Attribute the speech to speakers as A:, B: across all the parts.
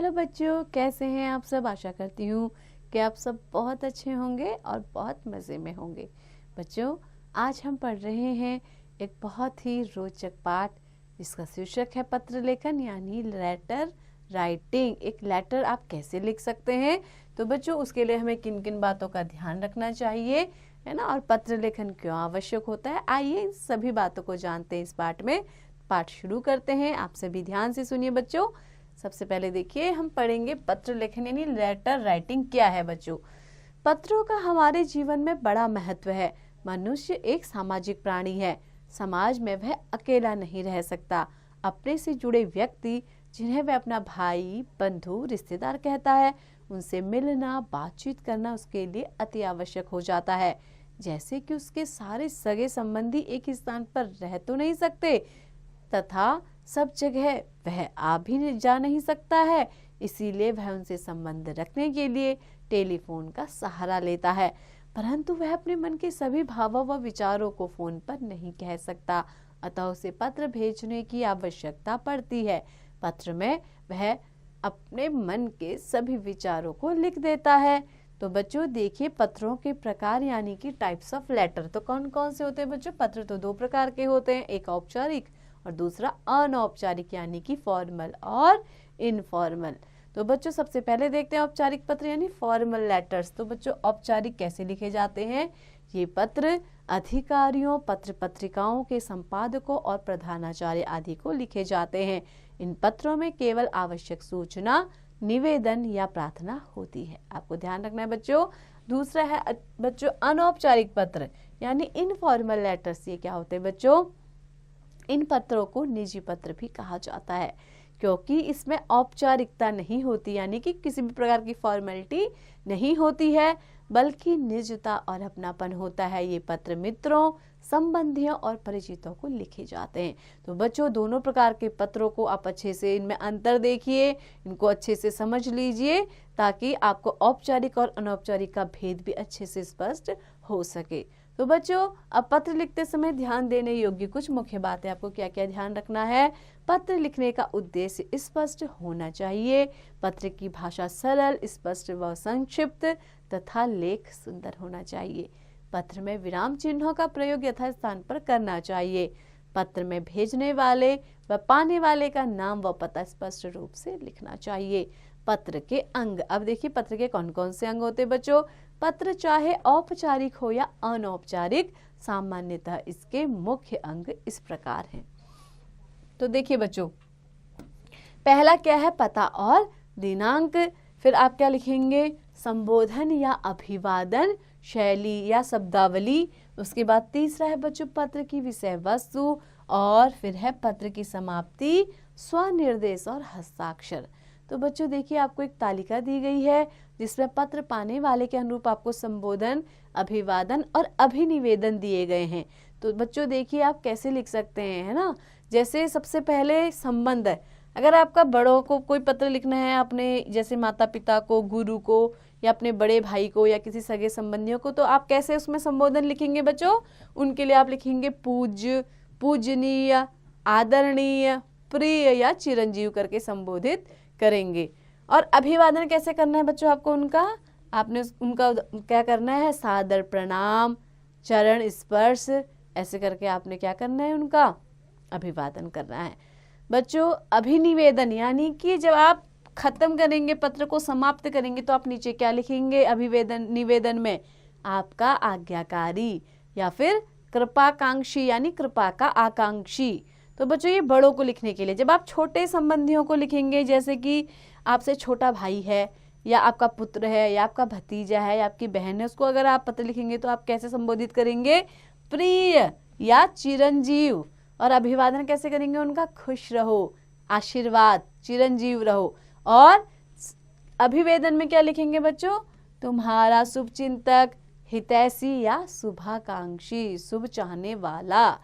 A: Hello बच्चों, कैसे हैं आप सब। आशा करती हूँ कि आप सब बहुत अच्छे होंगे और बहुत मज़े में होंगे। बच्चों, आज हम पढ़ रहे हैं एक बहुत ही रोचक पाठ जिसका शीर्षक है पत्र लेखन यानी लेटर राइटिंग। एक लेटर आप कैसे लिख सकते हैं, तो बच्चों उसके लिए हमें किन किन बातों का ध्यान रखना चाहिए, है ना, और पत्र लेखन क्यों आवश्यक होता है। आइए इन सभी बातों को जानते हैं इस पाठ में। पाठ शुरू करते हैं। आप सभी ध्यान से सुनिए बच्चों। सबसे पहले देखिए, हम पढ़ेंगे पत्र लेखन यानी लेटर राइटिंग क्या है। बच्चों, पत्रों का हमारे जीवन में बड़ा महत्व है। मनुष्य एक सामाजिक प्राणी है। समाज में वह अकेला नहीं रह सकता। अपने से जुड़े व्यक्ति, जिन्हें वह अपना भाई, बंधु, रिश्तेदार कहता है, उनसे मिलना, बातचीत करना उसके लिए अति आवश्यक हो जाता है। जैसे कि उसके सारे सगे संबंधी एक ही स्थान पर रह तो नहीं सकते तथा सब जगह वह आ भी जा नहीं सकता है, इसीलिए वह उनसे संबंध रखने के लिए टेलीफोन का सहारा लेता है। परंतु वह अपने मन के सभी भावों व विचारों को फोन पर नहीं कह सकता, अतः उसे पत्र भेजने की आवश्यकता पड़ती है। पत्र में वह अपने मन के सभी विचारों को लिख देता है। तो बच्चों देखिए, पत्रों के प्रकार यानी कि टाइप्स ऑफ लेटर तो कौन कौन से होते हैं बच्चों। पत्र तो दो प्रकार के होते हैं, एक औपचारिक और दूसरा अनौपचारिक यानी कि फॉर्मल और इनफॉर्मल। तो बच्चों सबसे पहले देखते हैं औपचारिक पत्र यानी फॉर्मल लेटर्स। तो बच्चों औपचारिक कैसे लिखे जाते हैं। ये पत्र अधिकारियों, पत्र पत्रिकाओं के संपादकों और प्रधानाचार्य आदि को लिखे जाते हैं। इन पत्रों में केवल आवश्यक सूचना, निवेदन या प्रार्थना होती है। आपको ध्यान रखना है बच्चों। दूसरा है बच्चों अनौपचारिक पत्र यानी इनफॉर्मल लेटर्स। ये क्या होते हैं बच्चों। इन पत्रों को निजी पत्र भी कहा जाता है, क्योंकि इसमें औपचारिकता नहीं होती यानी कि किसी भी प्रकार की फॉर्मेलिटी नहीं होती है, बल्कि निजता और अपनापन होता है। ये पत्र मित्रों, संबंधियों और परिचितों को लिखे जाते हैं। तो बच्चों दोनों प्रकार के पत्रों को आप अच्छे से इनमें अंतर देखिए, इनको अच्छे से समझ लीजिए, ताकि आपको औपचारिक और अनौपचारिक का भेद भी अच्छे से स्पष्ट हो सके। तो बच्चों अब पत्र लिखते समय ध्यान देने योग्य कुछ मुख्य बातें आपको क्या क्या ध्यान रखना है। पत्र लिखने का उद्देश्य स्पष्ट होना चाहिए। पत्र की भाषा सरल, स्पष्ट व संक्षिप्त तथा लेख सुंदर होना चाहिए। पत्र में विराम चिन्हों का प्रयोग यथास्थान पर करना चाहिए। पत्र में भेजने वाले व पाने वाले का नाम व पता स्पष्ट रूप से लिखना चाहिए। पत्र के अंग, अब देखिए पत्र के कौन कौन से अंग होते हैं बच्चों। पत्र चाहे औपचारिक हो या अनौपचारिक, सामान्यतः इसके मुख्य अंग इस प्रकार हैं। तो देखिए बच्चों, पहला क्या है, पता और दिनांक। फिर आप क्या लिखेंगे, संबोधन या अभिवादन, शैली या शब्दावली। उसके बाद तीसरा है बच्चों पत्र की विषय वस्तु, और फिर है पत्र की समाप्ति, स्वनिर्देश और हस्ताक्षर। तो बच्चों देखिए, आपको एक तालिका दी गई है जिसमें पत्र पाने वाले के अनुरूप आपको संबोधन, अभिवादन और अभिनिवेदन दिए गए हैं। तो बच्चों देखिए आप कैसे लिख सकते हैं, है ना। जैसे सबसे पहले संबंध है, अगर आपका बड़ों को कोई पत्र लिखना है, अपने जैसे माता पिता को, गुरु को, या अपने बड़े भाई को, या किसी सगे संबंधियों को, तो आप कैसे उसमें संबोधन लिखेंगे बच्चों। उनके लिए आप लिखेंगे पूज्य, पूजनीय, आदरणीय, प्रिय या चिरंजीव करके संबोधित करेंगे। और अभिवादन कैसे करना है बच्चों आपको, आपने उनका क्या करना है, सादर प्रणाम, चरण स्पर्श, ऐसे करके आपने क्या करना है, उनका अभिवादन करना है। बच्चों अभिनिवेदन यानी कि जब आप खत्म करेंगे, पत्र को समाप्त करेंगे, तो आप नीचे क्या लिखेंगे निवेदन में, आपका आज्ञाकारी या फिर कृपाकांक्षी यानी कृपा का आकांक्षी। तो बच्चों ये बड़ों को लिखने के लिए। जब आप छोटे संबंधियों को लिखेंगे, जैसे कि आपसे छोटा भाई है, या आपका पुत्र है, या आपका भतीजा है, या आपकी बहन है, उसको अगर आप पत्र लिखेंगे तो आप कैसे संबोधित करेंगे, प्रिय या चिरंजीव। और अभिवादन कैसे करेंगे उनका, खुश रहो, आशीर्वाद, चिरंजीव रहो। और अभिवेदन में क्या लिखेंगे बच्चों, तुम्हारा शुभ चिंतक, हितैषी या शुभाकांक्षी, शुभ चाहने वाला।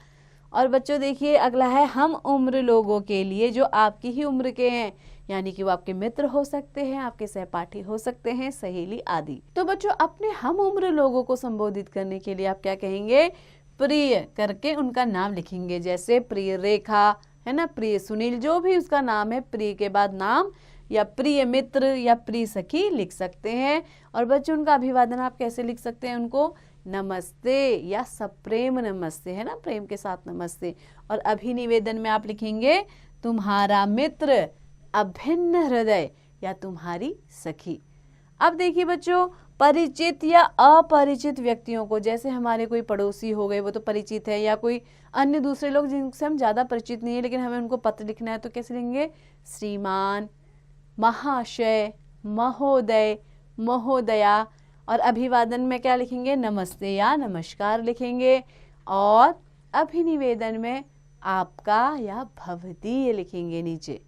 A: और बच्चों देखिए अगला है हम उम्र लोगों के लिए, जो आपकी ही उम्र के हैं, यानी कि वो आपके मित्र हो सकते हैं, आपके सहपाठी हो सकते हैं, सहेली आदि। तो बच्चों अपने हम उम्र लोगों को संबोधित करने के लिए आप क्या कहेंगे, प्रिय करके उनका नाम लिखेंगे। जैसे प्रिय रेखा, है ना, प्रिय सुनील, जो भी उसका नाम है, प्रिय के बाद नाम या प्रिय मित्र या प्रिय सखी लिख सकते हैं। और बच्चों उनका अभिवादन आप कैसे लिख सकते हैं, उनको नमस्ते या सप्रेम नमस्ते, है ना, प्रेम के साथ नमस्ते। और अभिनिवेदन में आप लिखेंगे तुम्हारा मित्र, अभिन्न हृदय या तुम्हारी सखी। अब देखिए बच्चों, परिचित या अपरिचित व्यक्तियों को, जैसे हमारे कोई पड़ोसी हो गए, वो तो परिचित है, या कोई अन्य दूसरे लोग जिनसे हम ज्यादा परिचित नहीं है लेकिन हमें उनको पत्र लिखना है, तो कैसे लिखेंगे, श्रीमान, महाशय, महोदय, महोदया। और अभिवादन में क्या लिखेंगे, नमस्ते या नमस्कार लिखेंगे। और अभिनिवेदन में आपका या भवदीय लिखेंगे नीचे।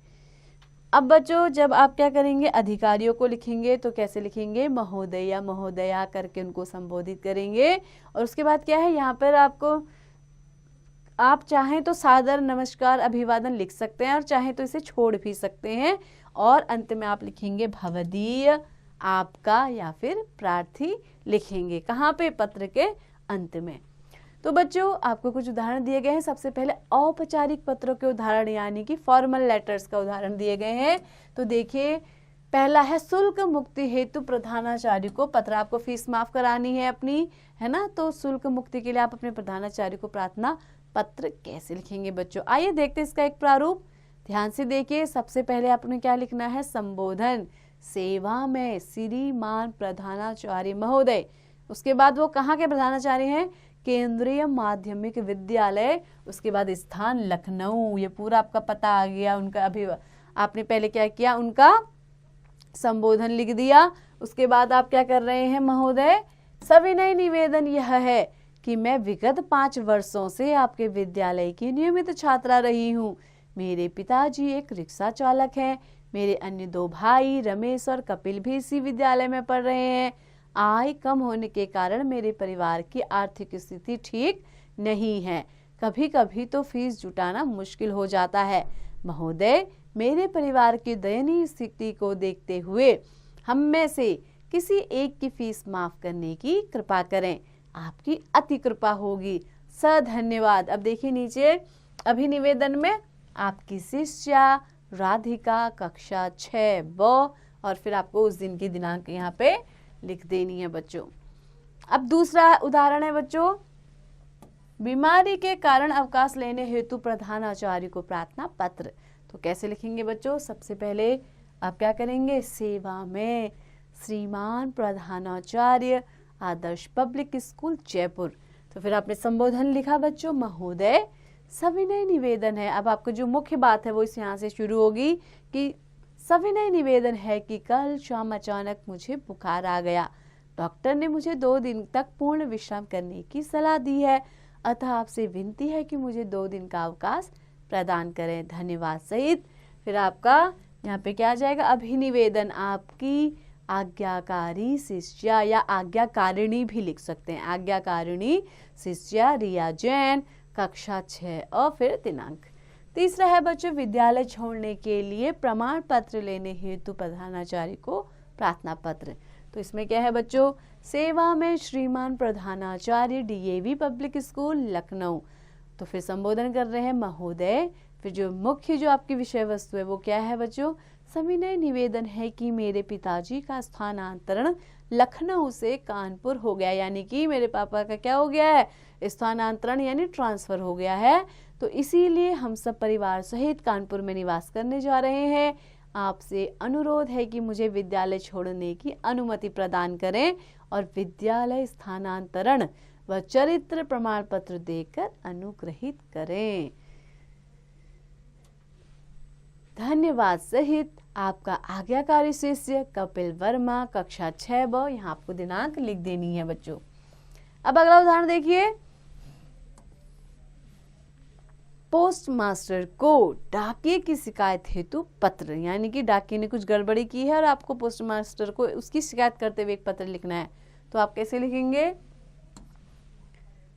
A: अब बच्चों जब आप क्या करेंगे, अधिकारियों को लिखेंगे तो कैसे लिखेंगे, महोदय या महोदया करके उनको संबोधित करेंगे। और उसके बाद क्या है, यहाँ पर आप चाहें तो सादर नमस्कार अभिवादन लिख सकते हैं और चाहें तो इसे छोड़ भी सकते हैं। और अंत में आप लिखेंगे भवदीय, आपका या फिर प्रार्थी लिखेंगे। कहाँ पे, पत्र के अंत में। तो बच्चों आपको कुछ उदाहरण दिए गए हैं। सबसे पहले औपचारिक पत्रों के उदाहरण यानी कि फॉर्मल लेटर्स का उदाहरण दिए गए हैं। तो देखिए पहला है शुल्क मुक्ति हेतु प्रधानाचार्य को पत्र, आपको फीस माफ करानी है अपनी, है ना, तो शुल्क मुक्ति के लिए आप अपने प्रधानाचार्य को प्रार्थना पत्र कैसे लिखेंगे बच्चों। आइए देखते हैं इसका एक प्रारूप। ध्यान से देखिए, सबसे पहले आपने क्या लिखना है, संबोधन, सेवा में श्रीमान प्रधानाचार्य महोदय। उसके बाद वो कहाँ के प्रधानाचार्य हैं, केंद्रीय माध्यमिक विद्यालय, उसके बाद स्थान लखनऊ। ये पूरा आपका पता आ गया उनका। अभी आपने पहले क्या किया, उनका संबोधन लिख दिया। उसके बाद आप क्या कर रहे हैं, महोदय सविनय निवेदन यह है कि मैं विगत 5 वर्षों से आपके विद्यालय की नियमित छात्रा रही हूँ। मेरे पिताजी एक रिक्शा चालक हैं। मेरे अन्य 2 भाई रमेश और कपिल भी इसी विद्यालय में पढ़ रहे हैं। आय कम होने के कारण मेरे परिवार की आर्थिक स्थिति ठीक नहीं है। कभी कभी तो फीस जुटाना मुश्किल हो जाता है। महोदय मेरे परिवार की दयनीय स्थिति को देखते हुए हम में से किसी एक की फीस माफ करने की कृपा करें। आपकी अति कृपा होगी। धन्यवाद। अब देखिए नीचे अभिनिवेदन में आपकी शिष्या राधिका, कक्षा 6 ब, और फिर आपको उस दिन की दिनांक यहाँ पे लिख देनी है बच्चों। अब दूसरा उदाहरण है बच्चों, बीमारी के कारण अवकाश लेने हेतु प्रधानाचार्य को प्रार्थना पत्र। तो कैसे लिखेंगे बच्चों, सबसे पहले आप क्या करेंगे, सेवा में श्रीमान प्रधानाचार्य आदर्श पब्लिक स्कूल जयपुर। तो फिर आपने संबोधन लिखा बच्चों, महोदय सविनय निवेदन है। अब आपको जो मुख्य बात है वो इस यहाँ से शुरू होगी कि सविनय निवेदन है कि कल शाम अचानक मुझे बुखार आ गया। डॉक्टर ने मुझे 2 दिन तक पूर्ण विश्राम करने की सलाह दी है, अतः आपसे विनती है कि मुझे 2 दिन का अवकाश प्रदान करें। धन्यवाद सहित फिर आपका यहाँ पे क्या आ जाएगा, अभिनिवेदन, आपकी आज्ञाकारी शिष्या या आज्ञाकारिणी भी लिख सकते हैं, आज्ञाकारिणी शिष्या रिया जैन, कक्षा 6 और फिर दिनांक। तीसरा है बच्चों, विद्यालय छोड़ने के लिए प्रमाण पत्र लेने हेतु प्रधानाचार्य को प्रार्थना पत्र। तो इसमें क्या है बच्चों, सेवा में श्रीमान प्रधानाचार्य डीएवी पब्लिक स्कूल लखनऊ। तो फिर संबोधन कर रहे हैं महोदय। फिर जो मुख्य जो आपकी विषय वस्तु है वो क्या है बच्चों, सविनय निवेदन है कि मेरे पिताजी का स्थानांतरण लखनऊ से कानपुर हो गया, यानी कि मेरे पापा का क्या हो गया है, स्थानांतरण यानी ट्रांसफर हो गया है। तो इसीलिए हम सब परिवार सहित कानपुर में निवास करने जा रहे हैं। आपसे अनुरोध है कि मुझे विद्यालय छोड़ने की अनुमति प्रदान करें और विद्यालय स्थानांतरण व चरित्र प्रमाण पत्र देकर अनुग्रहित करें। धन्यवाद सहित आपका आज्ञाकारी शिष्य कपिल वर्मा, कक्षा 6 ब। यहाँ आपको दिनांक लिख देनी है बच्चों। अब अगला उदाहरण देखिए, पोस्ट मास्टर को डाकिये की शिकायत हेतु पत्र, यानी कि डाकिये ने कुछ गड़बड़ी की है और आपको पोस्ट मास्टर को उसकी शिकायत करते हुए एक पत्र लिखना है। तो आप कैसे लिखेंगे,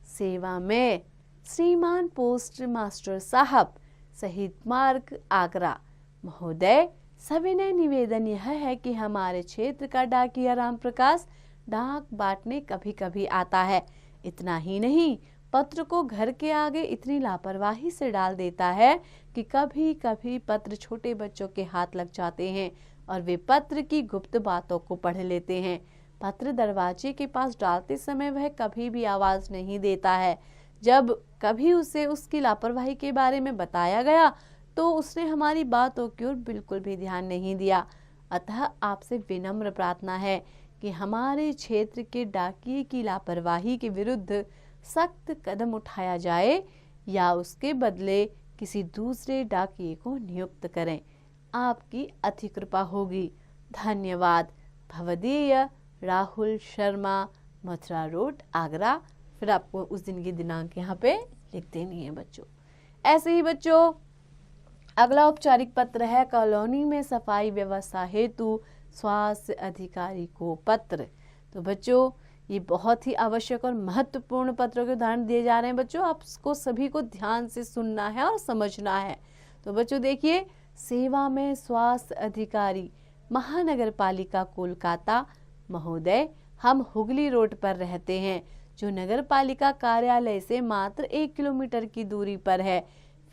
A: सेवा में श्रीमान पोस्ट मास्टर साहब शहीद मार्ग आगरा। महोदय सविनय निवेदन यह है कि हमारे क्षेत्र का डाकिया राम प्रकाश डाक बांटने कभी कभी आता है। इतना ही नहीं, पत्र को घर के आगे इतनी लापरवाही से डाल देता है कि कभी कभी पत्र छोटे बच्चों के हाथ लग जाते हैं। और वे पत्र की गुप्त बातों को पढ़ लेते हैं। पत्र दरवाजे के पास डालते समय वह कभी भी आवाज नहीं देता है। जब कभी उसे उसकी लापरवाही के बारे में बताया गया तो उसने हमारी बातों की ओर बिल्कुल भी ध्यान नहीं दिया। अतः आपसे विनम्र प्रार्थना है कि हमारे क्षेत्र के डाकिये की लापरवाही के विरुद्ध सख्त कदम उठाया जाए या उसके बदले किसी दूसरे डाकिये को नियुक्त करें। आपकी अति कृपा होगी। धन्यवाद। भवदीय राहुल शर्मा, मथुरा रोड, आगरा। फिर आपको उस दिन की दिनांक यहाँ पे लिख देनी है बच्चों। ऐसे ही बच्चों अगला औपचारिक पत्र है कॉलोनी में सफाई व्यवस्था हेतु स्वास्थ्य अधिकारी को पत्र। तो बच्चों ये बहुत ही आवश्यक और महत्वपूर्ण पत्रों के उदाहरण दिए जा रहे हैं बच्चों। आपको सभी को ध्यान से सुनना है और समझना है। तो बच्चों देखिए, सेवा में स्वास्थ्य अधिकारी, महानगर पालिका कोलकाता महोदय, हम हुगली रोड पर रहते हैं जो नगर पालिका कार्यालय से मात्र 1 किलोमीटर की दूरी पर है।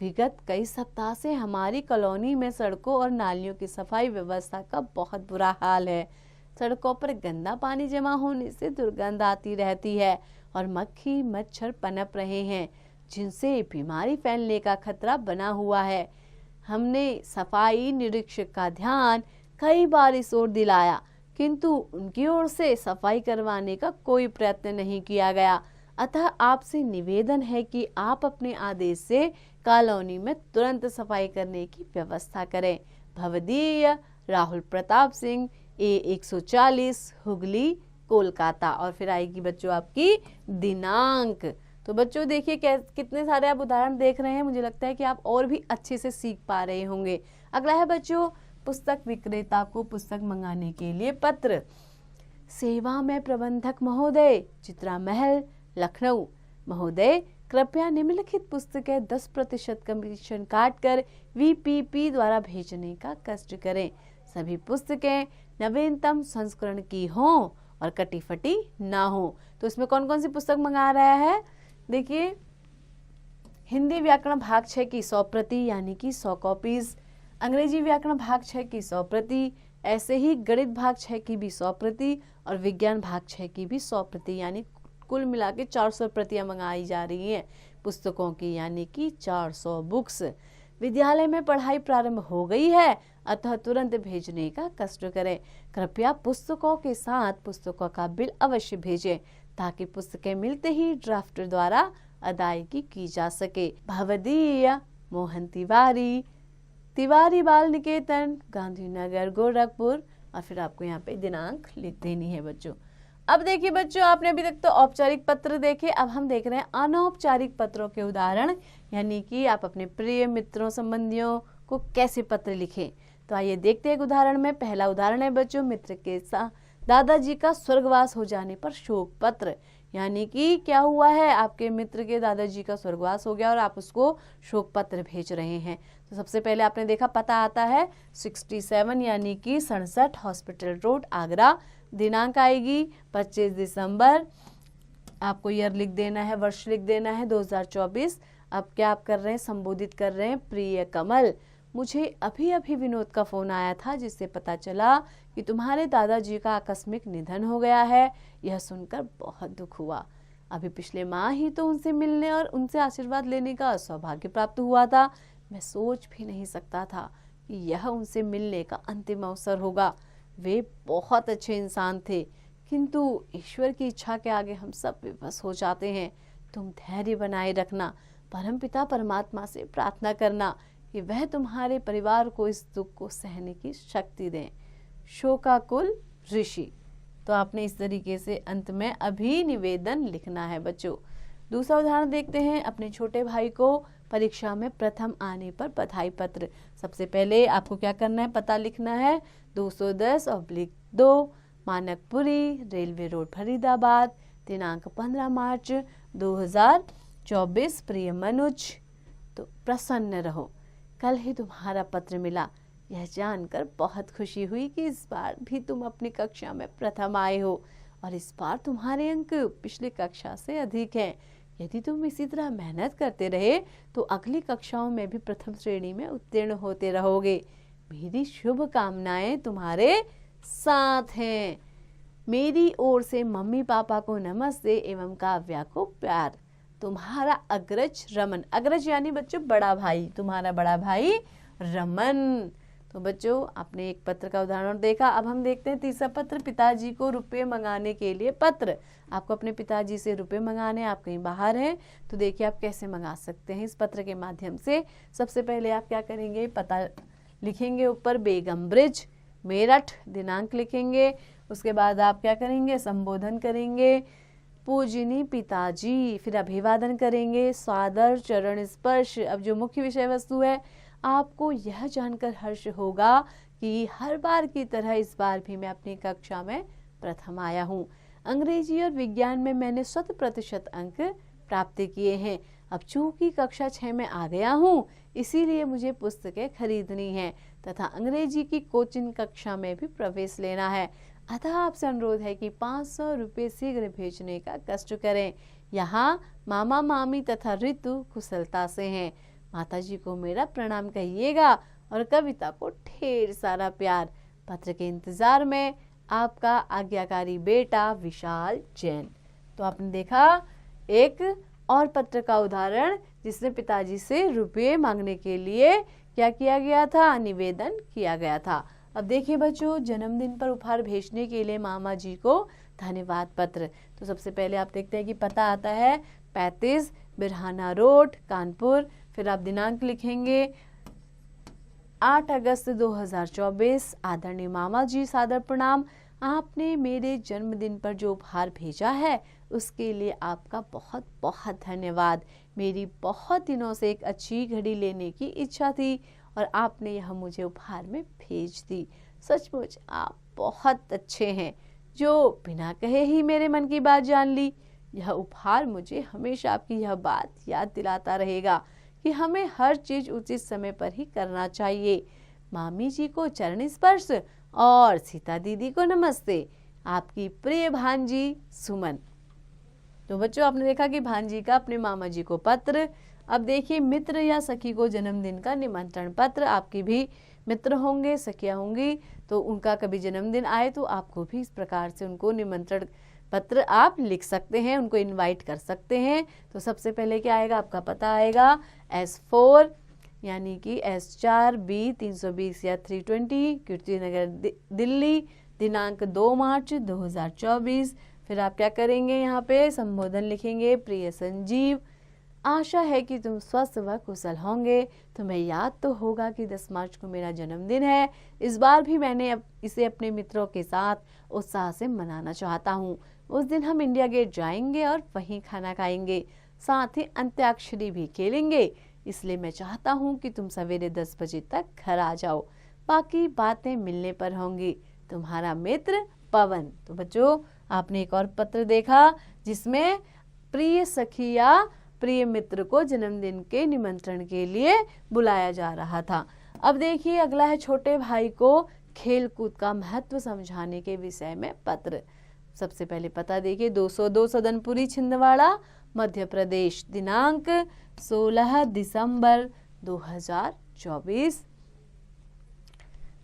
A: विगत कई सप्ताह से हमारी कॉलोनी में सड़कों और नालियों की सफाई व्यवस्था का बहुत बुरा हाल है। सड़कों पर गंदा पानी जमा होने से दुर्गंध आती रहती है और मक्खी मच्छर पनप रहे हैं जिनसे बीमारी फैलने का खतरा बना हुआ है। हमने सफाई निरीक्षक का ध्यान कई बार इस ओर दिलाया किंतु उनकी ओर से सफाई करवाने का कोई प्रयत्न नहीं किया गया। अतः आपसे निवेदन है कि आप अपने आदेश से कॉलोनी में तुरंत सफाई करने की व्यवस्था करें। भवदीय राहुल प्रताप सिंह, A140, हुगली, कोलकाता। और फिर आएगी बच्चों आपकी दिनांक। तो बच्चों देखिए कितने सारे आप उदाहरण देख रहे हैं। मुझे लगता है कि आप और भी अच्छे से सीख पा रहे होंगे। अगला है बच्चों पुस्तक विक्रेता को पुस्तक मंगाने के लिए पत्र। सेवा में प्रबंधक महोदय, चित्रा महल, लखनऊ। महोदय कृपया निम्नलिखित पुस्तकें 10% कमीशन काटकर VPP द्वारा भेजने का कष्ट करें। सभी पुस्तकें नवीनतम संस्करण की हों और कटी फटी ना हो। तो इसमें कौन कौन सी पुस्तक मंगा रहा है? देखिए, हिंदी व्याकरण भाग 6 की 100 प्रति यानी कि 100 कॉपीज, अंग्रेजी व्याकरण भाग 6 की 100 प्रति, ऐसे ही गणित भाग 6 की भी 100 प्रति और विज्ञान भाग 6 की भी 100 प्रति, यानी कुल मिला के 400 प्रतियां मंगाई जा रही हैं पुस्तकों की, यानी कि 400 बुक्स। विद्यालय में पढ़ाई प्रारंभ हो गई है अतः तुरंत भेजने का कष्ट करें। कृपया पुस्तकों के साथ पुस्तकों का बिल अवश्य भेजें ताकि पुस्तकें मिलते ही ड्राफ्ट द्वारा अदायगी की जा सके। भवदीय मोहन तिवारी, तिवारी बाल निकेतन, गांधीनगर, गोरखपुर। और फिर आपको यहाँ पे दिनांक लिख देनी है बच्चों। अब देखिए बच्चों, आपने अभी तक तो औपचारिक पत्र देखे, अब हम देख रहे हैं अनौपचारिक पत्रों के उदाहरण, यानी कि आप अपने प्रिय मित्रों संबंधियों को कैसे पत्र लिखें। तो आइए देखते हैं एक उदाहरण में। पहला उदाहरण है बच्चों, मित्र के साथ दादाजी का स्वर्गवास हो जाने पर शोक पत्र। यानी कि क्या हुआ है, आपके मित्र के दादाजी का स्वर्गवास हो गया और आप उसको शोक पत्र भेज रहे हैं। तो सबसे पहले आपने देखा पता आता है 67 यानी कि 67 हॉस्पिटल रोड, आगरा। दिनांक आएगी 25 दिसंबर। आपको ईयर लिख देना है, वर्ष लिख देना है 2024। अब क्या आप कर रहे हैं, संबोधित कर रहे हैं, प्रिय कमल, मुझे अभी अभी विनोद का फोन आया था जिससे पता चला कि तुम्हारे दादाजी का आकस्मिक निधन हो गया है। यह सुनकर बहुत दुख हुआ। अभी पिछले माह ही तो उनसे मिलने और उनसे आशीर्वाद लेने का सौभाग्य प्राप्त हुआ था। मैं सोच भी नहीं सकता था कि यह उनसे मिलने का अंतिम अवसर होगा। वे बहुत अच्छे इंसान थे, किंतु ईश्वर की इच्छा के आगे हम सब विवश हो जाते हैं। तुम धैर्य बनाए रखना, परमपिता परमात्मा से प्रार्थना करना कि वह तुम्हारे परिवार को इस दुख को सहने की शक्ति दें। शोकाकुल ऋषि। तो आपने इस तरीके से अंत में अभी निवेदन लिखना है बच्चों। दूसरा उदाहरण देखते हैं, अपने छोटे भाई को परीक्षा में प्रथम आने पर बधाई पत्र। सबसे पहले आपको क्या करना है, पता लिखना है 210/2 मानकपुरी, रेलवे रोड, फरीदाबाद। दिनांक 15 मार्च 2024। प्रिय मनुज, तो प्रसन्न रहो, कल ही तुम्हारा पत्र मिला। यह जानकर बहुत खुशी हुई कि इस बार भी तुम अपनी कक्षा में प्रथम आए हो और इस बार तुम्हारे अंक पिछली कक्षा से अधिक हैं। यदि तुम इसी तरह मेहनत करते रहे तो अगली कक्षाओं में भी प्रथम श्रेणी में उत्तीर्ण होते रहोगे। मेरी शुभकामनाएं तुम्हारे साथ हैं। मेरी ओर से मम्मी पापा को नमस्ते एवं काव्या को प्यार। तुम्हारा अग्रज रमन। अग्रज यानी बच्चों बड़ा भाई, तुम्हारा बड़ा भाई रमन। तो बच्चों आपने एक पत्र का उदाहरण देखा। अब हम देखते हैं तीसरा पत्र, पिताजी को रुपए मंगाने के लिए पत्र। आपको अपने पिताजी से रुपए मंगाने, आप कहीं बाहर हैं, तो देखिए आप कैसे मंगा सकते हैं इस पत्र के माध्यम से। सबसे पहले आप क्या करेंगे, पता लिखेंगे ऊपर बेगम ब्रिज मेरठ, दिनांक लिखेंगे। उसके बाद आप क्या करेंगे, संबोधन करेंगे, पूजनी पिताजी, फिर अभिवादन करेंगे, सादर चरण स्पर्श। अब जो मुख्य विषय वस्तु है, आपको यह जानकर हर्ष होगा कि हर बार की तरह इस बार भी मैं अपनी कक्षा में प्रथम आया हूँ। अंग्रेजी और विज्ञान में मैंने 100% अंक प्राप्त किए हैं। अब चूंकि कक्षा 6 में आ गया हूँ, इसीलिए मुझे पुस्तकें खरीदनी हैं तथा अंग्रेजी की कोचिंग कक्षा में भी प्रवेश लेना है। अतः आपसे अनुरोध है कि 500 रुपये शीघ्र भेजने का कष्ट करें। यहाँ मामा मामी तथा ऋतु कुशलता से हैं। माताजी को मेरा प्रणाम कहिएगा और कविता को ढेर सारा प्यार। पत्र के इंतजार में आपका आज्ञाकारी बेटा विशाल जैन। तो आपने देखा एक और पत्र का उदाहरण जिसमें पिताजी से रुपये मांगने के लिए क्या किया गया था, निवेदन किया गया था। अब देखिए बच्चों, जन्मदिन पर उपहार भेजने के लिए मामा जी को धन्यवाद पत्र। तो सबसे पहले आप देखते हैं कि पता आता है 35 बिरहाना रोड कानपुर। फिर आप दिनांक लिखेंगे 8 अगस्त 2024। आदरणीय मामा जी, सादर प्रणाम। आपने मेरे जन्मदिन पर जो उपहार भेजा है उसके लिए आपका बहुत बहुत धन्यवाद। मेरी बहुत दिनों से एक अच्छी घड़ी लेने की इच्छा थी और आपने यह मुझे उपहार में भेज दी। सचमुच आप बहुत अच्छे हैं जो बिना कहे ही मेरे मन की बात जान ली। यह उपहार मुझे हमेशा आपकी यह बात याद दिलाता रहेगा कि हमें हर चीज उचित समय पर ही करना चाहिए। मामी जी को चरण स्पर्श और सीता दीदी को नमस्ते। आपकी प्रिय भांजी सुमन। तो बच्चों आपने देखा कि भांजी का अपने मामा जी को पत्र। अब देखिए मित्र या सखी को जन्मदिन का निमंत्रण पत्र। आपकी भी मित्र होंगे, सखियां होंगी, तो उनका कभी जन्मदिन आए तो आपको भी इस प्रकार से उनको निमंत्रण पत्र आप लिख सकते हैं, उनको इनवाइट कर सकते हैं। तो सबसे पहले क्या आएगा, आपका पता आएगा S4 यानी कि S4 B 320 या 320 कीर्ति नगर दिल्ली, दिनांक 2 मार्च 2024। फिर आप क्या करेंगे, यहाँ पे संबोधन लिखेंगे, प्रिय संजीव, आशा है कि तुम स्वस्थ व कुशल होंगे। तुम्हें याद तो होगा कि 10 मार्च को मेरा जन्मदिन है। इस बार भी मैंने इसे अपने मित्रों के साथ उत्साह से मनाना चाहता हूँ। उस दिन हम इंडिया गेट जाएंगे और वहीं खाना खाएंगे, साथ ही अंत्याक्षरी भी खेलेंगे। इसलिए मैं चाहता हूँ कि तुम सवेरे 10 बजे तक घर आ जाओ। बाकी बातें मिलने पर होंगी। तुम्हारा मित्र पवन। तो बच्चों आपने एक और पत्र देखा जिसमें प्रिय सखी या प्रिय मित्र को जन्मदिन के निमंत्रण के लिए बुलाया जा रहा था। अब देखिए अगला है छोटे भाई को खेलकूद का महत्व समझाने के विषय में पत्र। सबसे पहले पता देखिए 202 सदनपुरी छिंदवाड़ा मध्य प्रदेश, दिनांक 16 दिसंबर 2024।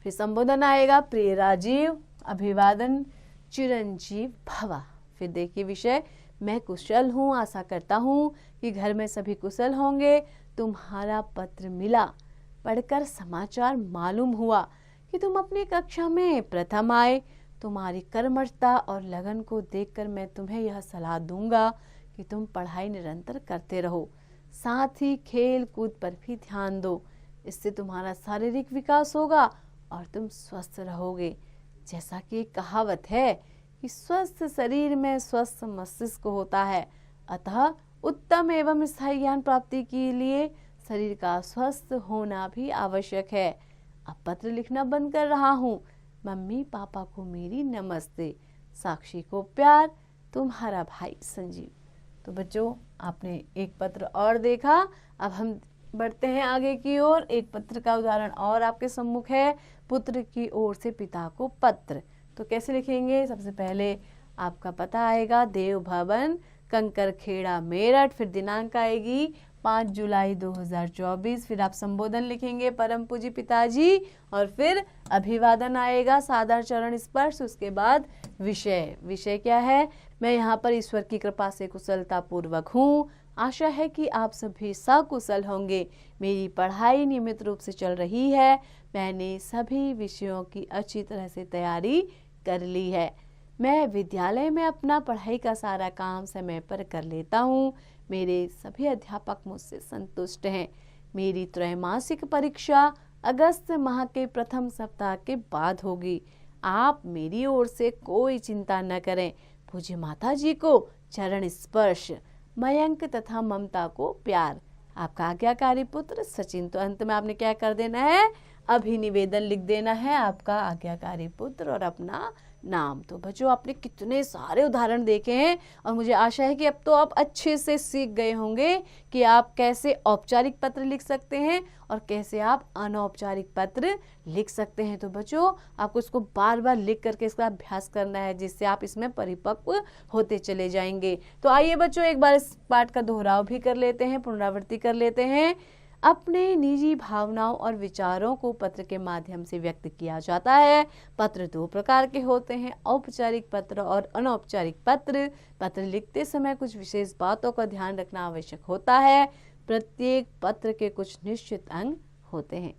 A: फिर संबोधन आएगा, प्रिय राजीव, अभिवादन, चिरंजीव भवा। फिर देखिए विषय, मैं कुशल हूँ, आशा करता हूँ कि घर में सभी कुशल होंगे। तुम्हारा पत्र मिला, पढ़कर समाचार मालूम हुआ कि तुम अपनी कक्षा में प्रथम आए। तुम्हारी कर्मठता और लगन को देखकर मैं तुम्हें यह सलाह दूंगा कि तुम पढ़ाई निरंतर करते रहो, साथ ही खेल कूद पर भी ध्यान दो। इससे तुम्हारा शारीरिक विकास होगा और तुम स्वस्थ रहोगे। जैसा कि एक कहावत है कि स्वस्थ शरीर में स्वस्थ मस्तिष्क होता है, अतः उत्तम एवं स्थायी ज्ञान प्राप्ति के लिए शरीर का स्वस्थ होना भी आवश्यक है। अब पत्र लिखना बंद कर रहा हूँ। मम्मी पापा को मेरी नमस्ते, साक्षी को प्यार, तुम्हारा भाई संजीव। तो बच्चों आपने एक पत्र और देखा। अब हम बढ़ते हैं आगे की ओर। एक पत्र का उदाहरण और आपके सम्मुख है, पुत्र की ओर से पिता को पत्र। तो कैसे लिखेंगे, सबसे पहले आपका पता आएगा देव भवन कंकर खेड़ा मेरठ। फिर दिनांक आएगी 5 जुलाई 2024। फिर आप संबोधन लिखेंगे परम पूज्य पिताजी, और फिर अभिवादन आएगा, साधारण चरण स्पर्श, उसके बाद विषय क्या है? मैं यहाँ पर ईश्वर की कृपा से कुशलता पूर्वक हूँ। आशा है कि आप सभी सकुशल होंगे। मेरी पढ़ाई नियमित रूप से चल रही है। मैंने सभी विषयों की अच्छी तरह से तैयारी कर ली है। मैं विद्यालय में अपना पढ़ाई का सारा काम समय पर कर लेता हूँ। मेरे सभी अध्यापक मुझसे संतुष्ट हैं। मेरी त्रैमासिक परीक्षा अगस्त माह के प्रथम सप्ताह के बाद होगी। आप मेरी ओर से कोई चिंता न करें। पूज्य माता जी को चरण स्पर्श, मयंक तथा ममता को प्यार। आपका आज्ञाकारी पुत्र सचिन। तो अंत में आपने क्या कर देना है? अभिनिवेदन लिख देना है, आपका आज्ञाकारी पुत्र और अपना नाम। तो बच्चों, आपने कितने सारे उदाहरण देखे हैं और मुझे आशा है कि अब तो आप अच्छे से सीख गए होंगे कि आप कैसे औपचारिक पत्र लिख सकते हैं और कैसे आप अनौपचारिक पत्र लिख सकते हैं। तो बच्चों, आपको इसको बार बार लिख करके इसका अभ्यास करना है, जिससे आप इसमें परिपक्व होते चले जाएंगे। तो आइए बच्चों, एक बार इस पाठ का दोहराव भी कर लेते हैं, पुनरावृत्ति कर लेते हैं। अपने निजी भावनाओं और विचारों को पत्र के माध्यम से व्यक्त किया जाता है। पत्र 2 प्रकार के होते हैं, औपचारिक पत्र और अनौपचारिक पत्र। पत्र लिखते समय कुछ विशेष बातों का ध्यान रखना आवश्यक होता है। प्रत्येक पत्र के कुछ निश्चित अंग होते हैं।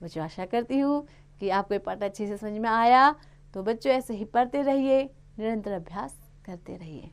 A: बच्चों, आशा करती हूँ कि आपको ये पाठ अच्छे से समझ में आया। तो बच्चों, ऐसे ही पढ़ते रहिए, निरंतर अभ्यास करते रहिए।